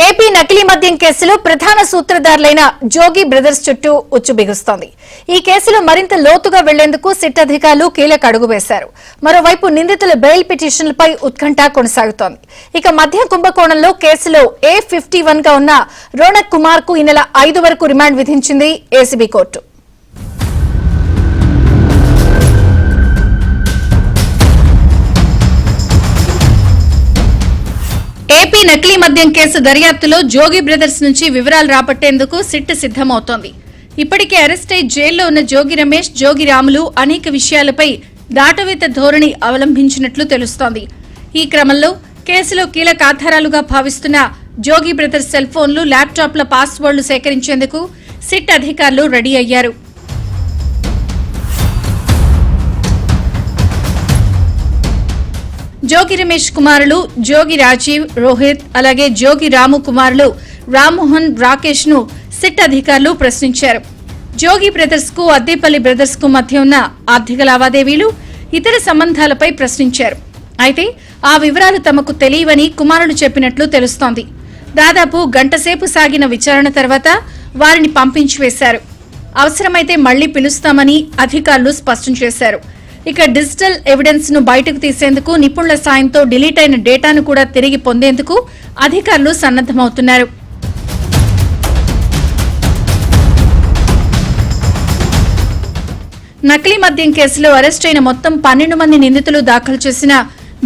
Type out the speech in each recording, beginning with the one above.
AP నకిలీ మద్యం కేసులో ప్రధాన సూత్రధారులైన జోగి బ్రదర్స్ చుట్టూ ఉచ్చు బిగుస్తోంది. ఈ కేసులో మరింత లోతుగా వెళ్లేందుకు సిట్ అధికారులు కీలక అడుగు వేశారు. మరోవైపు నిందితుల బెయిల్ పిటిషన్లపై ఉత్కంఠ కొనసాగుతోంది. ఇక మద్యం కుంభకోణంలో కేసులో A51 గా ఉన్న రోనక్ కుమార్ కు ఈ నెల 5 వరకు రిమాండ్ విధించింది ఏసీబీ కోర్టు. ఏపీ నకిలీ మద్యం కేసు దర్యాప్తులో జోగి బ్రదర్స్ నుంచి వివరాలు రాబట్టేందుకు సిట్ సిద్దమవుతోంది. ఇప్పటికే అరెస్ట్ అయి జైల్లో ఉన్న జోగి రమేష్, జోగి రాములు అనేక విషయాలపై దాటవేత ధోరణి అవలంబించినట్లు తెలుస్తోంది. ఈ క్రమంలో కేసులో కీలక ఆధారాలుగా భావిస్తున్న జోగి బ్రదర్స్ సెల్ ఫోన్లు, ల్యాప్టాప్ల పాస్వర్డ్లు సేకరించేందుకు సిట్ అధికారులు రెడీ అయ్యారు. జోగి రమేష్ కుమారులు జోగి రాజీవ్, రోహిత్, అలాగే జోగి రాము కుమారులు రామ్మోహన్, రాకేష్ ను సిట్ అధికారులు ప్రశ్నించారు. జోగి బ్రదర్స్ కు, అద్దేపల్లి బ్రదర్స్ కు మధ్య ఉన్న ఆర్థిక లావాదేవీలు, ఇతర సంబంధాలపై ప్రశ్నించారు. అయితే ఆ వివరాలు తమకు తెలియవని కుమారులు చెప్పినట్లు తెలుస్తోంది. దాదాపు గంటసేపు సాగిన విచారణ తర్వాత వారిని పంపించి వేశారు. అవసరమైతే మళ్లీ పిలుస్తామని అధికారులు స్పష్టం చేశారు. ఇక డిజిటల్ ఎవిడెన్స్ ను బయటకు తీసేందుకు నిపుణుల సాయంతో డిలీట్ అయిన డేటాను కూడా తిరిగి పొందేందుకు అధికారులు సన్నద్దమవుతున్నారు. నకిలీ మద్యం కేసులో అరెస్ట్ అయిన మొత్తం 12 మంది నిందితులు దాఖలు చేసిన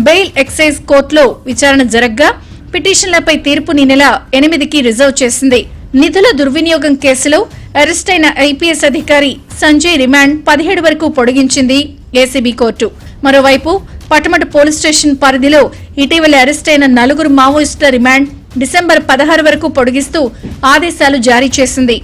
బెయిల్ ఎక్సైజ్ కోర్టులో విచారణ జరగ్గా పిటిషన్లపై తీర్పుని నెల 8కి రిజర్వ్ చేసింది. నిధుల దుర్వినియోగం కేసులో అరెస్ట్ అయిన ఐపీఎస్ అధికారి సంజయ్ రిమాండ్ 17 వరకు పొడిగించింది ఏసీబీ కోర్టు. మరోవైపు పటమట పోలీస్ స్టేషన్ పరిధిలో ఇటీవల అరెస్ట్ అయిన 4 మావోయిస్టుల రిమాండ్ డిసెంబర్ 16 వరకు పొడిగిస్తూ ఆదేశాలు జారీ చేసింది.